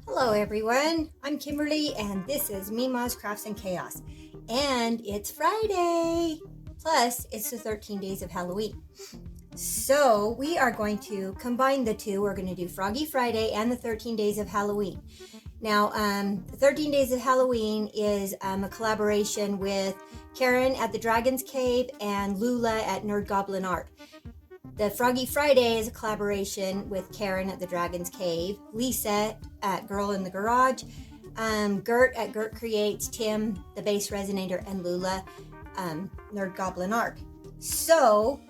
Hello everyone, I'm Kimberly and this is Memaw's Crafts and Chaos. And it's Friday! Plus, it's the 13 days of Halloween. So we are going to combine the two. We're going to do Froggy Friday and the 13 days of Halloween. Now, the 13 days of Halloween is a collaboration with Karen at the Dragon's Cave and Lula at Nerd Goblin Art. The Froggy Friday is a collaboration with Karen at the Dragon's Cave, Lisa at Girl in the Garage, Gert at Gert Creates, Tim, the Base Resonator, and Lula, Nerd Goblin Art. So,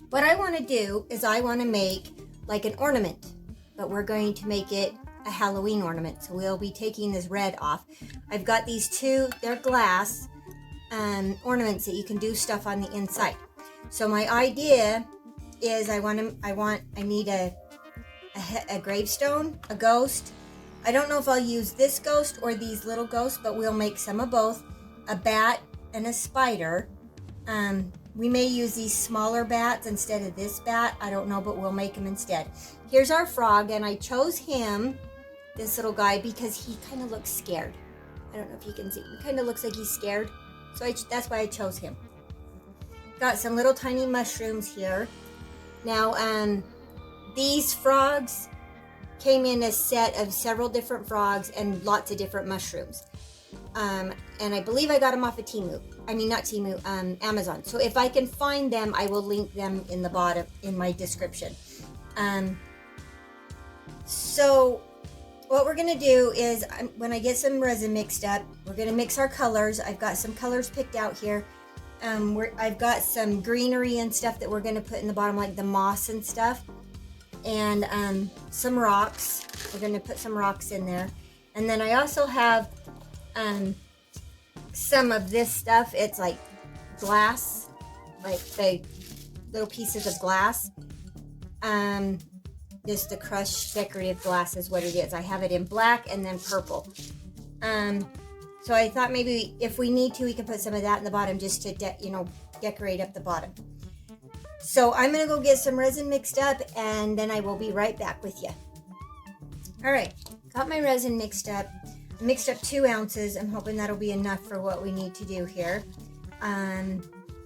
what I want to do is I want to make like an ornament, but we're going to make it a Halloween ornament. So we'll be taking this red off. I've got these two, they're glass ornaments that you can do stuff on the inside. So my idea is I need a gravestone, a ghost. I don't know if I'll use this ghost or these little ghosts, but we'll make some of both, a bat and a spider. We may use these smaller bats instead of this bat. I don't know, but we'll make them instead. Here's our frog, and I chose him, this little guy, because he kind of looks scared. I don't know if you can see. He kind of looks like he's scared. So that's why I chose him. Got some little tiny mushrooms here. Now, these frogs came in a set of several different frogs and lots of different mushrooms. And I believe I got them off of Temu. I mean, not Temu, Amazon. So if I can find them, I will link them in the bottom, in my description. So what we're going to do is, when I get some resin mixed up, we're going to mix our colors. I've got some colors picked out here. I've got some greenery and stuff that we're going to put in the bottom, like the moss and stuff. And some rocks. We're going to put some rocks in there. And then I also have some of this stuff. It's like glass, like the little pieces of glass. Just the crushed decorative glass is what it is. I have it in black and then purple. So I thought maybe if we need to, we can put some of that in the bottom just to decorate up the bottom. So I'm going to go get some resin mixed up, and then I will be right back with you. All right, got my resin mixed up. I mixed up 2 ounces. I'm hoping that'll be enough for what we need to do here. I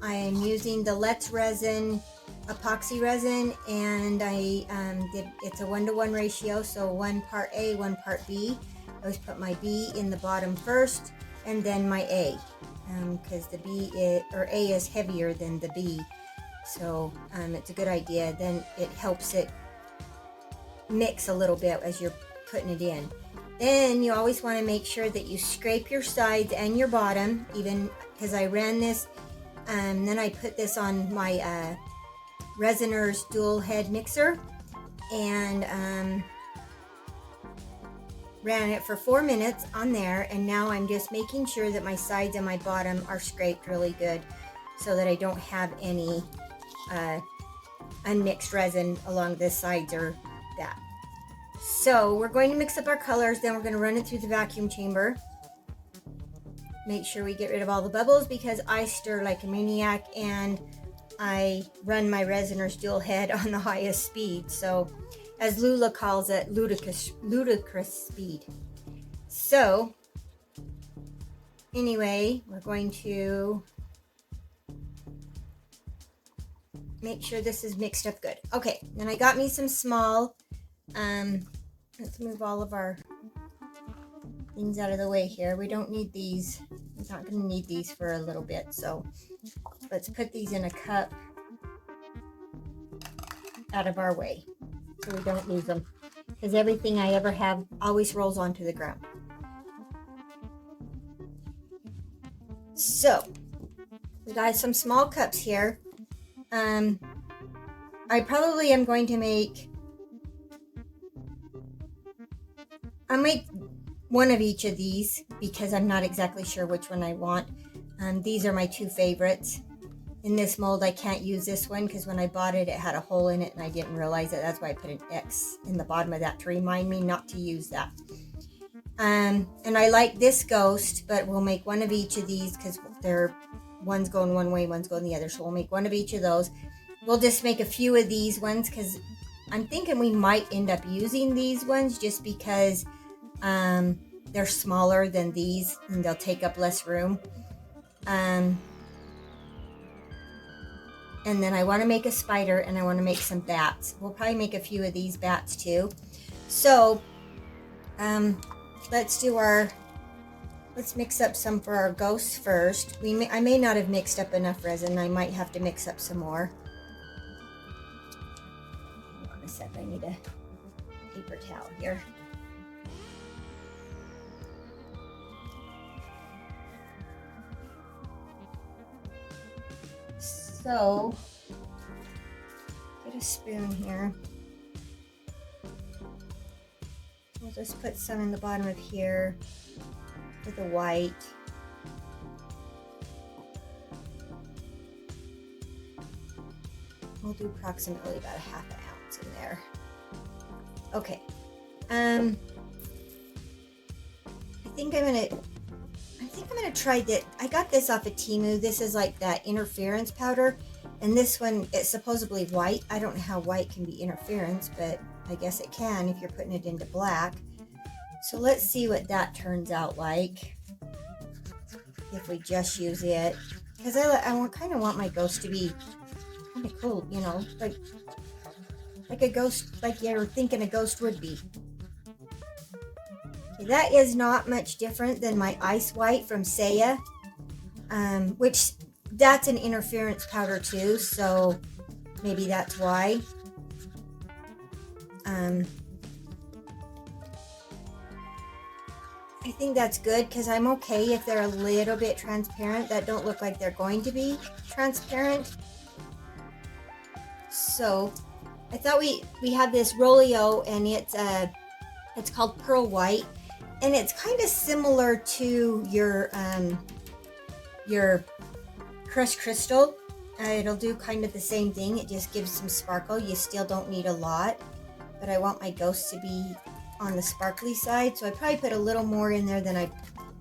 am using the Let's Resin epoxy resin, and it's a 1-to-1 ratio, so 1 part A, 1 part B. I always put my B in the bottom first, and then my A, because the A is heavier than the B. So it's a good idea. Then it helps it mix a little bit as you're putting it in. Then you always want to make sure that you scrape your sides and your bottom, even because I ran this, and then I put this on my resiners dual head mixer, and ran it for 4 minutes on there, and now I'm just making sure that my sides and my bottom are scraped really good so that I don't have any unmixed resin along the sides or that. So we're going to mix up our colors, then we're going to run it through the vacuum chamber. Make sure we get rid of all the bubbles because I stir like a maniac, and I run my resiners dual head on the highest speed. So, as Lula calls it, ludicrous speed. So, anyway, we're going to make sure this is mixed up good. Okay, then I got me some small, let's move all of our things out of the way here. We don't need these. We're not going to need these for a little bit, so let's put these in a cup out of our way so we don't lose them, because everything I ever have always rolls onto the ground. So we got some small cups here. I probably am going to I'll make one of each of these because I'm not exactly sure which one I want. These are my 2 favorites. In this mold, I can't use this one because when I bought it, it had a hole in it and I didn't realize it. That's why I put an X in the bottom of that to remind me not to use that. And I like this ghost, but we'll make one of each of these because one's going one way, one's going the other. So we'll make one of each of those. We'll just make a few of these ones because I'm thinking we might end up using these ones just because They're smaller than these and they'll take up less room. And then I want to make a spider and I want to make some bats. We'll probably make a few of these bats too. So let's mix up some for our ghosts first. I may not have mixed up enough resin. I might have to mix up some more. Hold on a sec, I need a paper towel here. So, get a spoon here. We'll just put some in the bottom of here for the white. We'll do approximately about a half an ounce in there. Okay. I think I'm gonna try that. I got this off of Temu. This is like that interference powder, and this one it's supposedly white. I don't know how white can be interference, but I guess it can if you're putting it into black. So let's see what that turns out like if we just use it, because I kind of want my ghost to be kind of cool, you know, like a ghost, like you're thinking a ghost would be. Okay, that is not much different than my ice white from Saya, which that's an interference powder too, so maybe that's why. I think that's good because I'm okay if they're a little bit transparent, that don't look like they're going to be transparent. So I thought we have this Rolio, and it's called Pearl White, and it's kind of similar to your crushed crystal. It'll do kind of the same thing. It just gives some sparkle. You still don't need a lot, but I want my ghosts to be on the sparkly side, so I probably put a little more in there than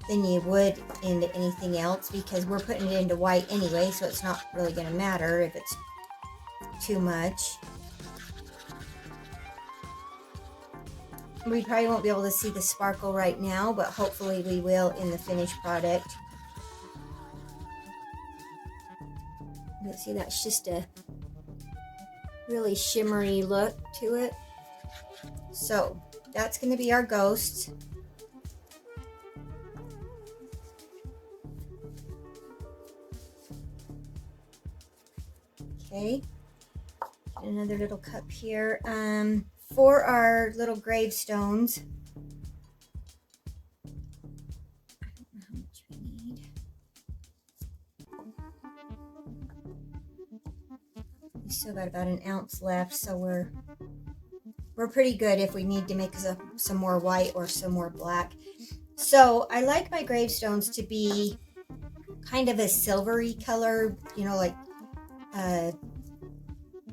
you would into anything else, because we're putting it into white anyway, so it's not really going to matter if it's too much. We probably won't be able to see the sparkle right now, but hopefully we will in the finished product. Let's see, that's just a really shimmery look to it. So that's going to be our ghost. Okay, another little cup here. For our little gravestones, I don't know how much we need. We still got about an ounce left, so we're pretty good if we need to make some more white or some more black. So I like my gravestones to be kind of a silvery color, you know, like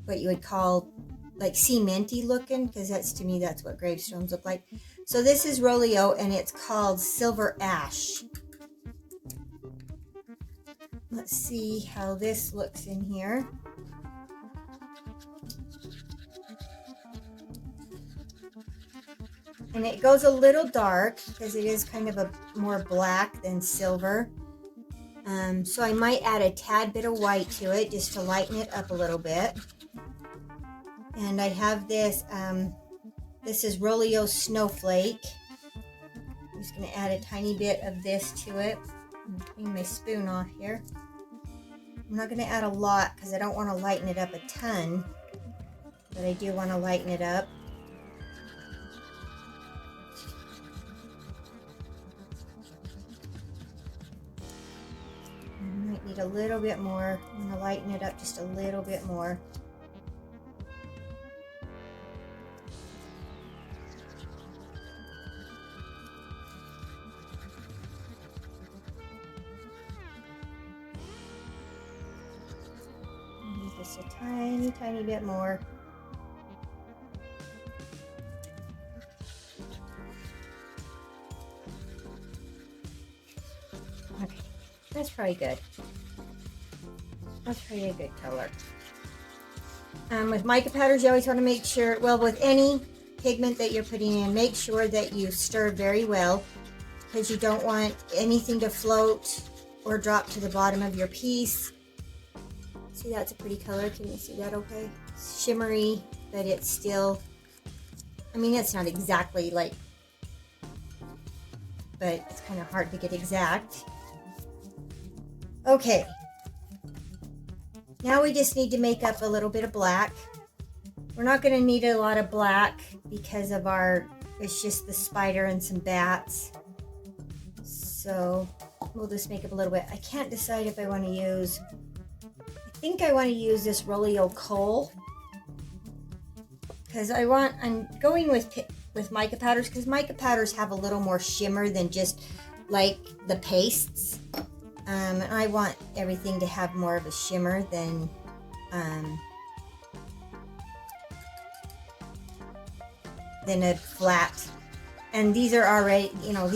what you would call like cementy looking, because to me that's what gravestones look like. So this is Rolio, and it's called Silver Ash. Let's see how this looks in here. And it goes a little dark because it is kind of a more black than silver. So I might add a tad bit of white to it just to lighten it up a little bit. And I have this, this is Rolio Snowflake. I'm just going to add a tiny bit of this to it. I'm taking my spoon off here. I'm not going to add a lot because I don't want to lighten it up a ton, but I do want to lighten it up. I might need a little bit more. I'm going to lighten it up just a little bit more. Just a tiny bit more. Okay, that's probably good. That's probably a good color. With mica powders, you always want to make sure, well, with any pigment that you're putting in, make sure that you stir very well, because you don't want anything to float or drop to the bottom of your piece. See, that's a pretty color. Can you see that okay? It's shimmery, but it's still, I mean, it's not exactly like, but it's kind of hard to get exact. Okay. Now we just need to make up a little bit of black. We're not going to need a lot of black because of our, it's just the spider and some bats. So we'll just make up a little bit. I can't decide if I want to use, I think I want to use this Rolio coal, because I'm going with mica powders, because mica powders have a little more shimmer than just like the pastes. And I want everything to have more of a shimmer than a flat. And these are already, you know,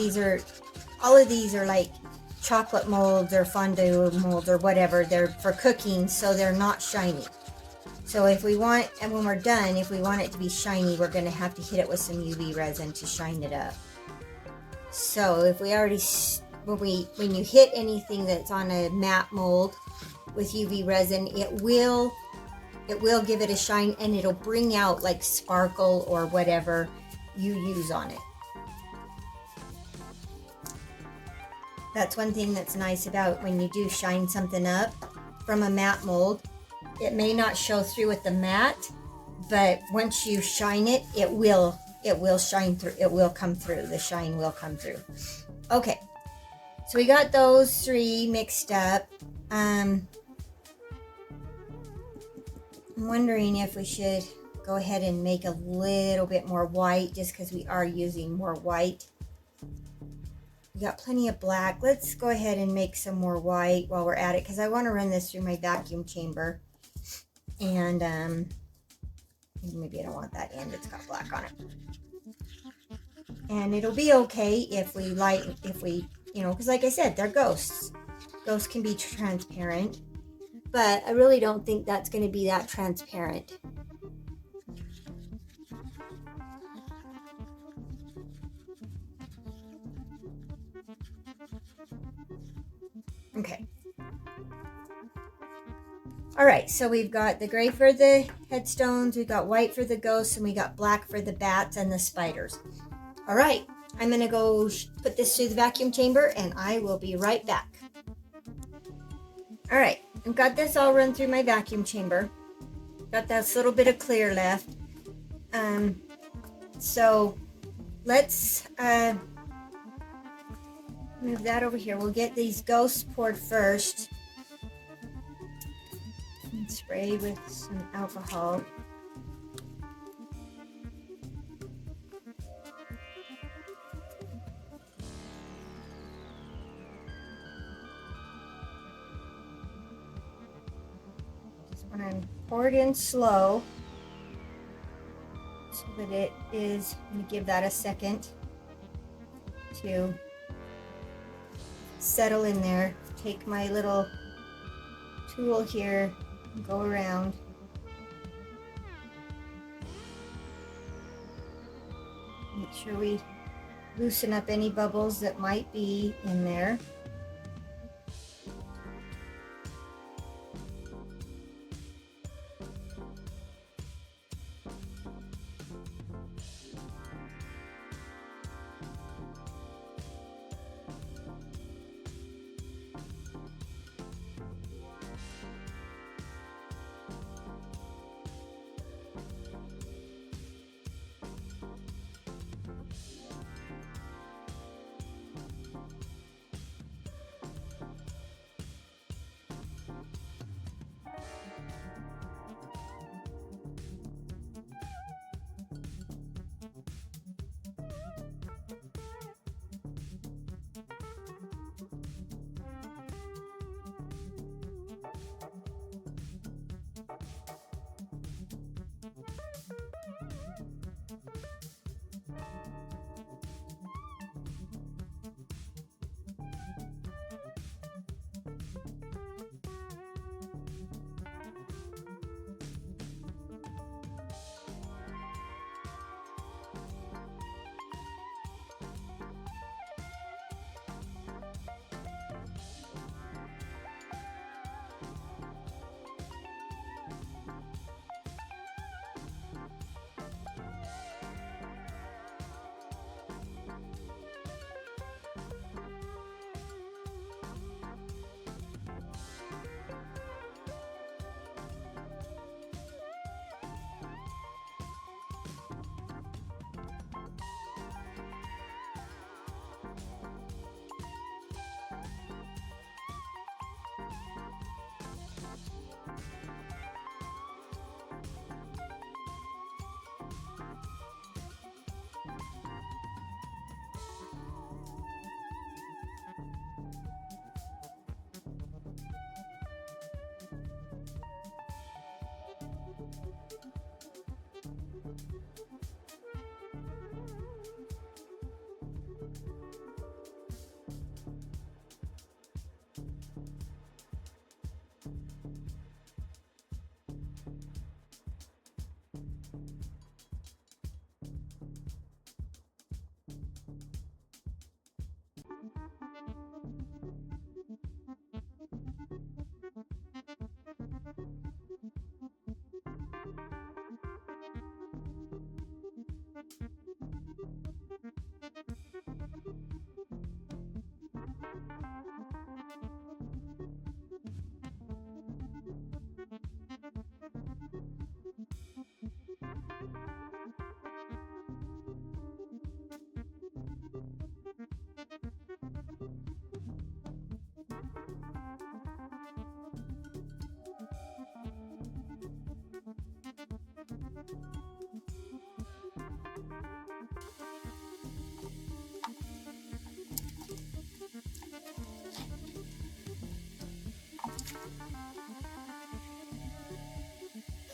all of these are like chocolate molds or fondue molds or whatever. They're for cooking, so they're not shiny. So if we want, and when we're done, if we want it to be shiny, we're going to have to hit it with some UV resin to shine it up. So if we already, when you hit anything that's on a matte mold with UV resin, it will give it a shine, and it'll bring out like sparkle or whatever you use on it. That's one thing that's nice about when you do shine something up from a matte mold. It may not show through with the matte, but once you shine it, it will shine through. It will come through. The shine will come through. Okay, so we got those three mixed up. I'm wondering if we should go ahead and make a little bit more white, just because we are using more white. We got plenty of black. Let's go ahead and make some more white while we're at it, because I want to run this through my vacuum chamber. And maybe I don't want that end. It's got black on it. And it'll be okay if we you know, because like I said, they're ghosts. Ghosts can be transparent, but I really don't think that's going to be that transparent. Okay. All right, so we've got the gray for the headstones, we got white for the ghosts, and we got black for the bats and the spiders. All right, I'm going to go put this through the vacuum chamber, and I will be right back. All right, I've got this all run through my vacuum chamber. Got that little bit of clear left. So let's move that over here. We'll get these ghosts poured first. And spray with some alcohol. Just want to pour it in slow so that it is, I'm going to give that a second to settle in there. Take my little tool here and go around. Make sure we loosen up any bubbles that might be in there.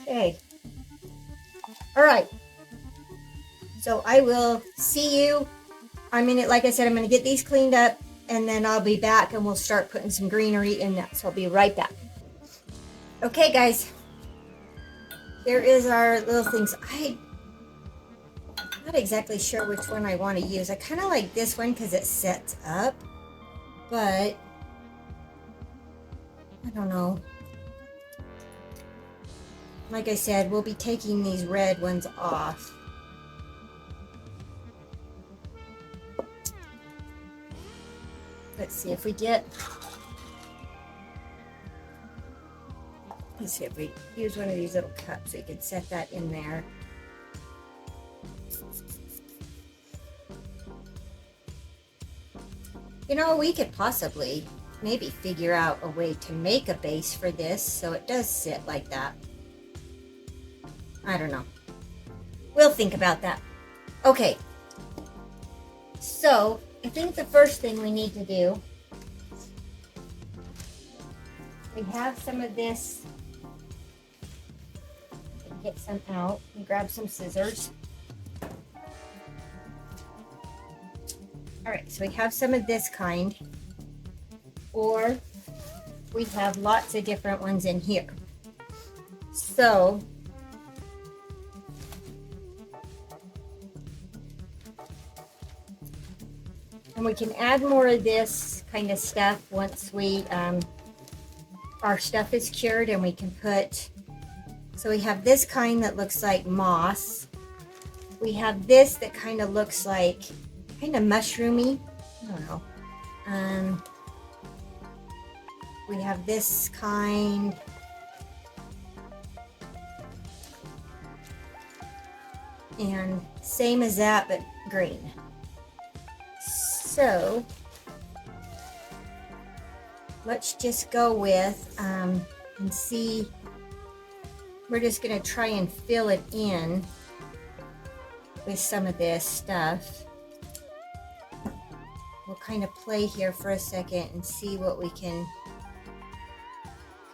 Okay. All right. So I will see you. Like I said, I'm going to get these cleaned up and then I'll be back and we'll start putting some greenery in that. So I'll be right back. Okay, guys. Here is our little things. I'm not exactly sure which one I want to use. I kind of like this one because it sets up, but I don't know. Like I said, we'll be taking these red ones off. Let's see if we use one of these little cups. We could set that in there. You know, we could possibly maybe figure out a way to make a base for this so it does sit like that. I don't know. We'll think about that. Okay. So, I think the first thing we need to do, we have some of this. Get some out and grab some scissors. All right, so we have some of this kind, or we have lots of different ones in here. So and we can add more of this kind of stuff once we our stuff is cured, and we can put, so we have this kind that looks like moss. We have this that kind of looks like kind of mushroomy. I don't know. We have this kind. And same as that, but green. So let's just go with and see. We're just going to try and fill it in with some of this stuff. We'll kind of play here for a second and see what we can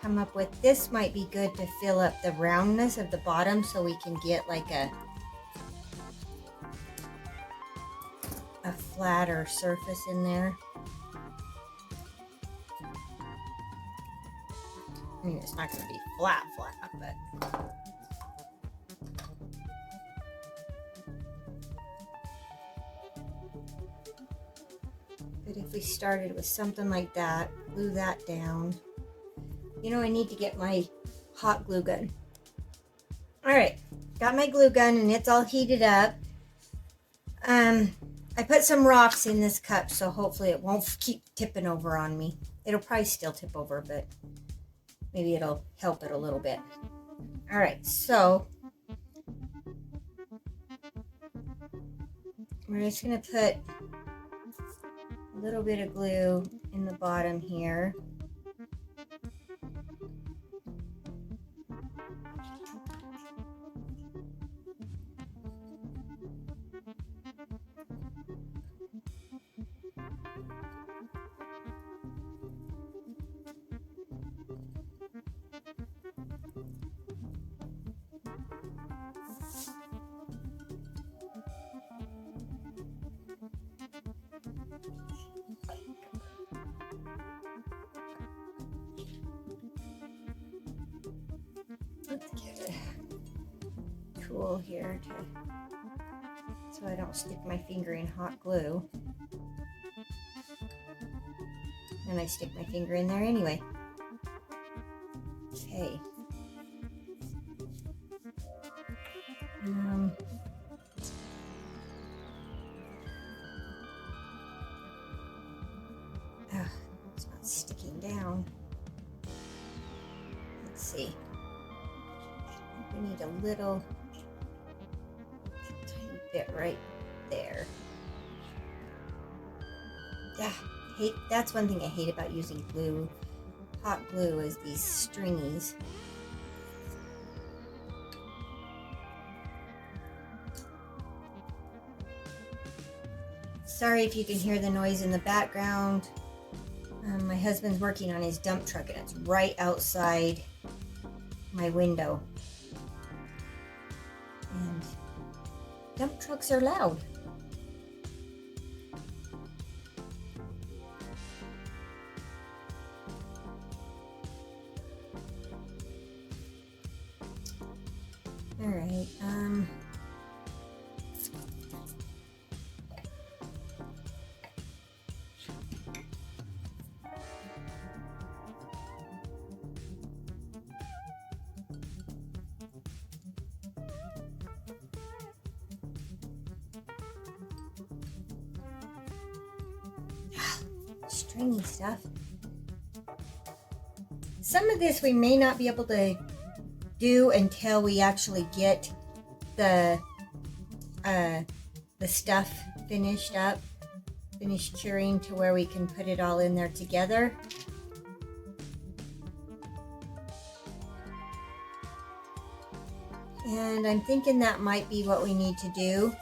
come up with. This might be good to fill up the roundness of the bottom so we can get like a flatter surface in there. I mean, it's not going to be flat, but if we started with something like that, glue that down. You know, I need to get my hot glue gun. All right, got my glue gun and it's all heated up. I put some rocks in this cup, so hopefully it won't keep tipping over on me. It'll probably still tip over, but maybe it'll help it a little bit. All right, so we're just going to put a little bit of glue in the bottom here. Let's get a tool here so I don't stick my finger in hot glue. And I stick my finger in there anyway. Okay. It's not sticking down. Let's see. We need a little tiny bit right there. Yeah, that's one thing I hate about using glue. Hot glue is these stringies. Sorry if you can hear the noise in the background. My husband's working on his dump truck and it's right outside my window. Dump trucks are loud. All right. Stringy stuff. Some of this we may not be able to do until we actually get the stuff finished curing to where we can put it all in there together. And I'm thinking that might be what we need to do,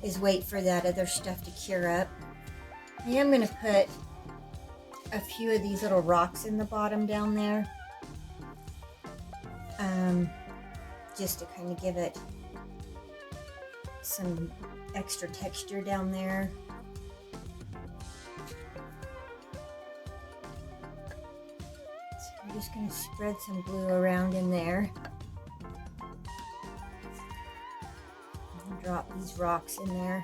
is wait for that other stuff to cure up. I am going to put a few of these little rocks in the bottom down there, just to kind of give it some extra texture down there. So I'm just going to spread some glue around in there. And drop these rocks in there.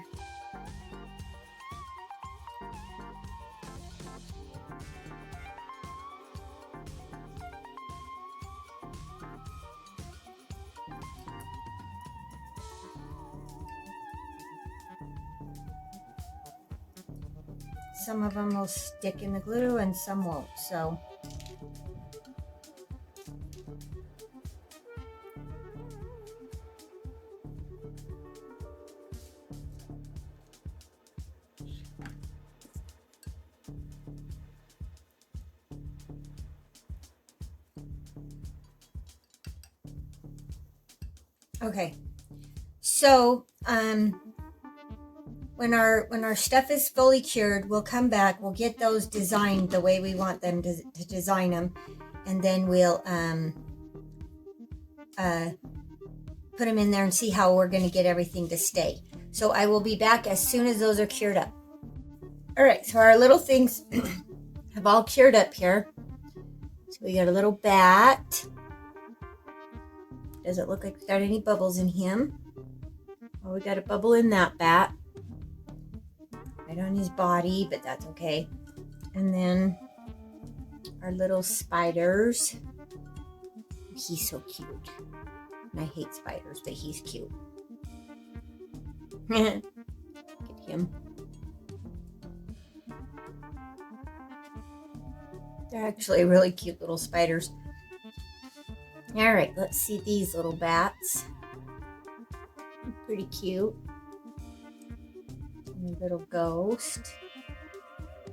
Some of them will stick in the glue and some won't, so. Okay, so when our stuff is fully cured, we'll come back, we'll get those designed the way we want them to design them, and then we'll put them in there and see how we're going to get everything to stay. So I will be back as soon as those are cured up. All right, so our little things have all cured up here. So we got a little bat. Doesn't look like we got any bubbles in him. Oh, we got a bubble in that bat. Right on his body, but that's okay. And then our little spiders. He's so cute. And I hate spiders, but he's cute. Look at him. They're actually really cute little spiders. All right, let's see these little bats. Pretty cute. And a little ghost.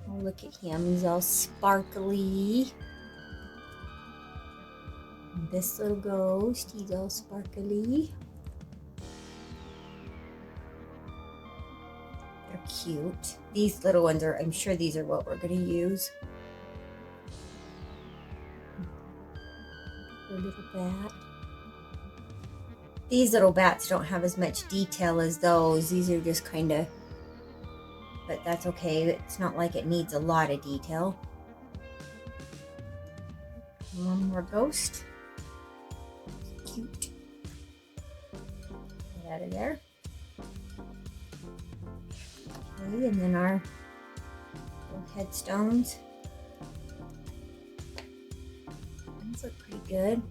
Oh, look at him. He's all sparkly. And this little ghost, he's all sparkly. They're cute. These little ones are, I'm sure these are what we're going to use. A little bat. These little bats don't have as much detail as those. These are just kind of, but that's okay. It's not like it needs a lot of detail. One more ghost. Cute. Get out of there. Okay, and then our little headstones. These look pretty good.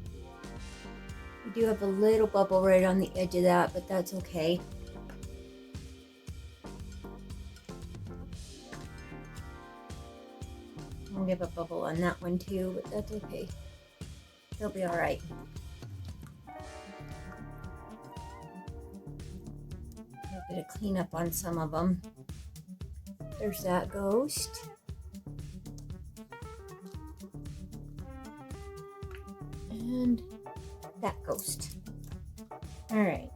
We do have a little bubble right on the edge of that, but that's okay. I'll give a bubble on that one too, but that's okay. They'll be all right. A bit of cleanup on some of them. There's that ghost. And that ghost. All right.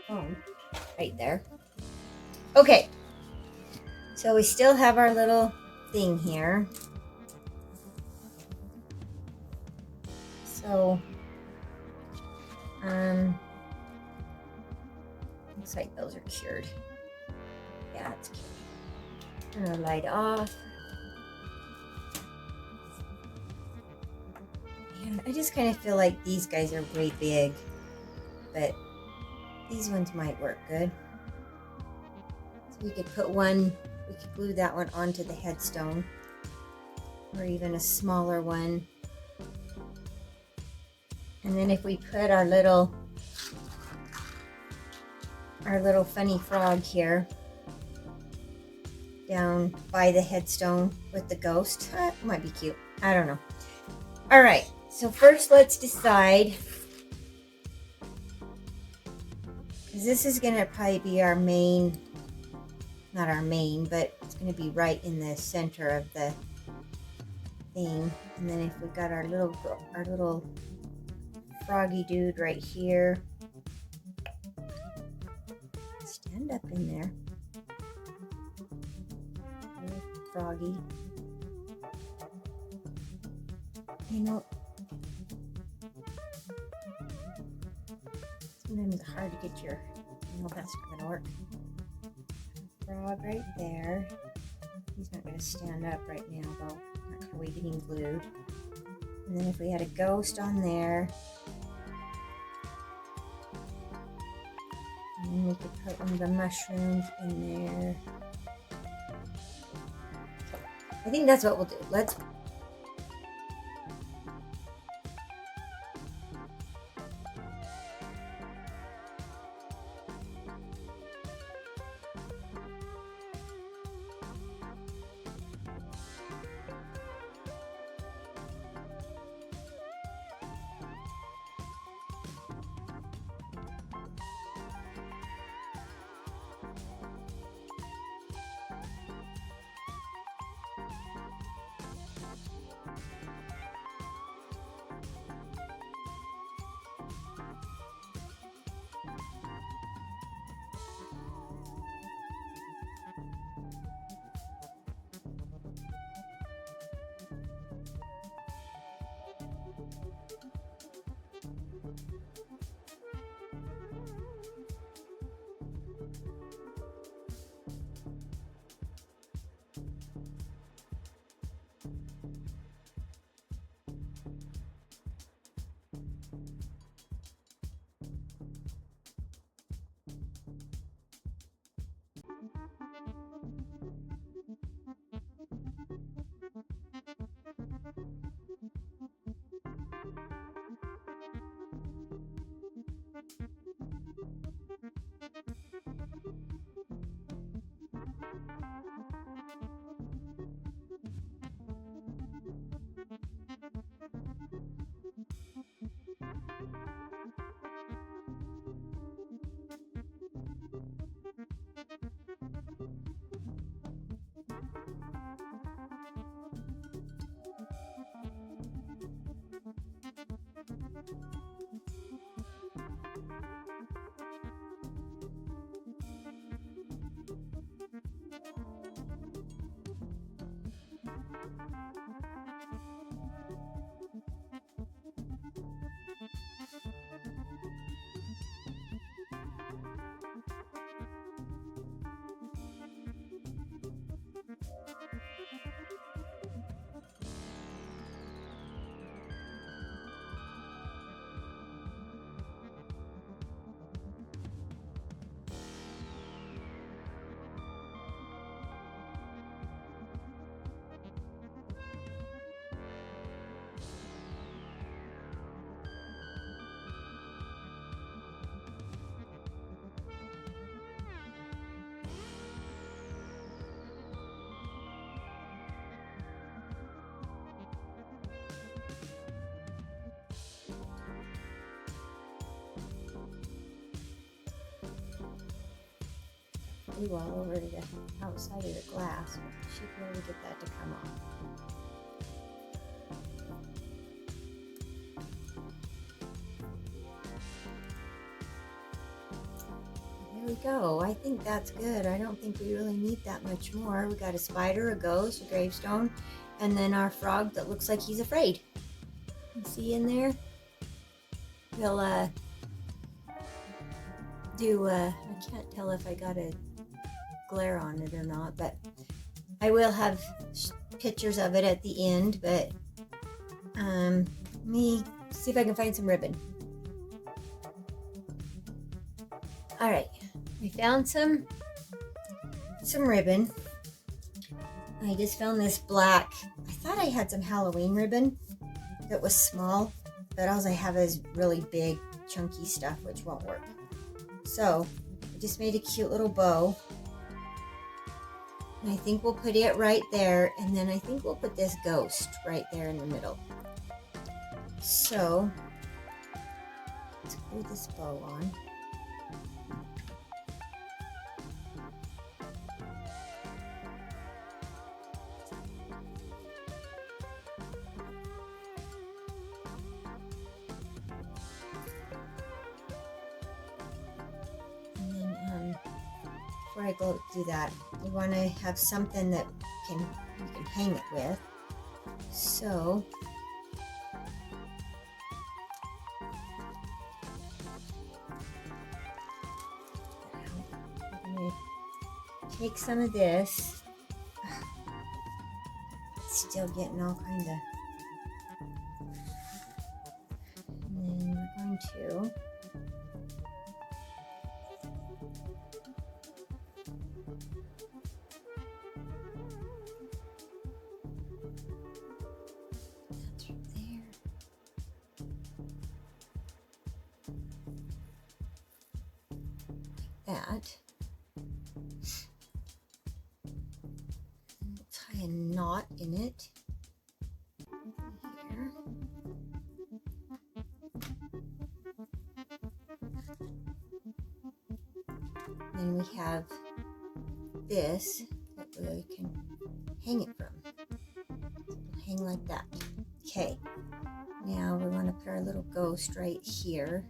phone right there. Okay, so we still have our little thing here. So, looks like those are cured. Yeah, it's cured. Turn our light off. And I just kind of feel like these guys are way big, but these ones might work good. So we could put one, we could glue that one onto the headstone, or even a smaller one. And then if we put our little funny frog here down by the headstone with the ghost, might be cute. I don't know. All right, so first let's decide, because this is gonna probably be our main, not our main, but it's gonna be right in the center of the thing. And then if we got our little froggy dude right here, stand up in there, little froggy. You know, sometimes it's hard to get your, no, that's not gonna work. Frog right there. He's not gonna stand up right now though. Not till we get him glued. And then if we had a ghost on there, and then we could put one of the mushrooms in there. I think that's what we'll do. Let's glue all over to the outside of the glass. We should be able to get that to come off. go. I think that's good. I don't think we really need that much more. We got a spider, a ghost, a gravestone, and then our frog that looks like he's afraid. You see in there? We'll do, I can't tell if I got a glare on it or not, but I will have pictures of it at the end, but let me see if I can find some ribbon. All right, I found some ribbon. I just found this black. I thought I had some Halloween ribbon that was small, but all I have is really big, chunky stuff, which won't work. So I just made a cute little bow. And I think we'll put it right there, and then I think we'll put this ghost right there in the middle. So let's glue this bow on. Before I go do that, we want to have something that you can hang it with. So I'm going to take some of this. It's still getting all kind of. And then we're going to that. We'll tie a knot in it here. Then we have this that we can hang it from. It'll hang like that. Okay. Now we want to put our little ghost right here.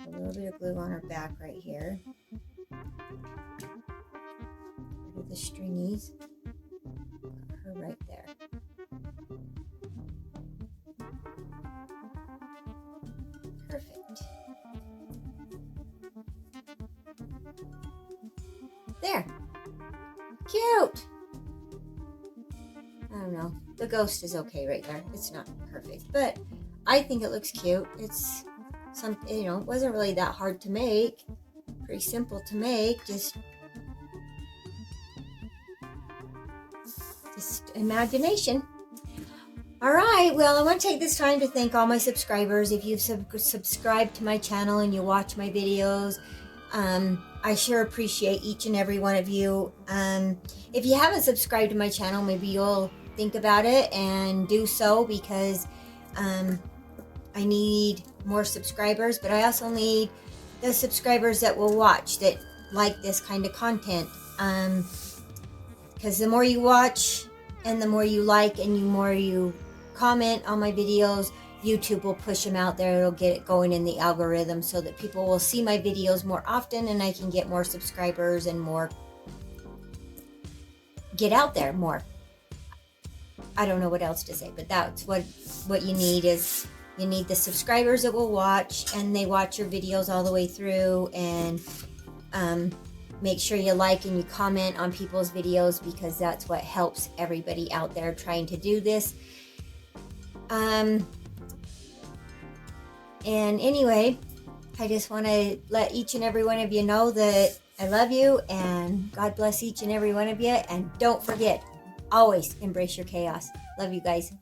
A little bit of glue on her back right here. With the stringies. Put her right there. Perfect. There. Cute. I don't know. The ghost is okay right there. It's not perfect, but I think it looks cute. It's something, you know, it wasn't really that hard to make. Pretty simple to make. Just imagination. All right, well, I want to take this time to thank all my subscribers. If you've subscribed to my channel and you watch my videos, I sure appreciate each and every one of you. If you haven't subscribed to my channel, maybe you'll think about it and do so, because I need more subscribers, but I also need the subscribers that will watch, that like this kind of content. Because the more you watch and the more you like and the more you comment on my videos, YouTube will push them out there. It'll get it going in the algorithm so that people will see my videos more often, and I can get more subscribers and more, get out there more. I don't know what else to say, but that's what you need is, you need the subscribers that will watch, and they watch your videos all the way through, and make sure you like and you comment on people's videos, because that's what helps everybody out there trying to do this. And anyway, I just want to let each and every one of you know that I love you, and God bless each and every one of you. And don't forget, always embrace your chaos. Love you guys.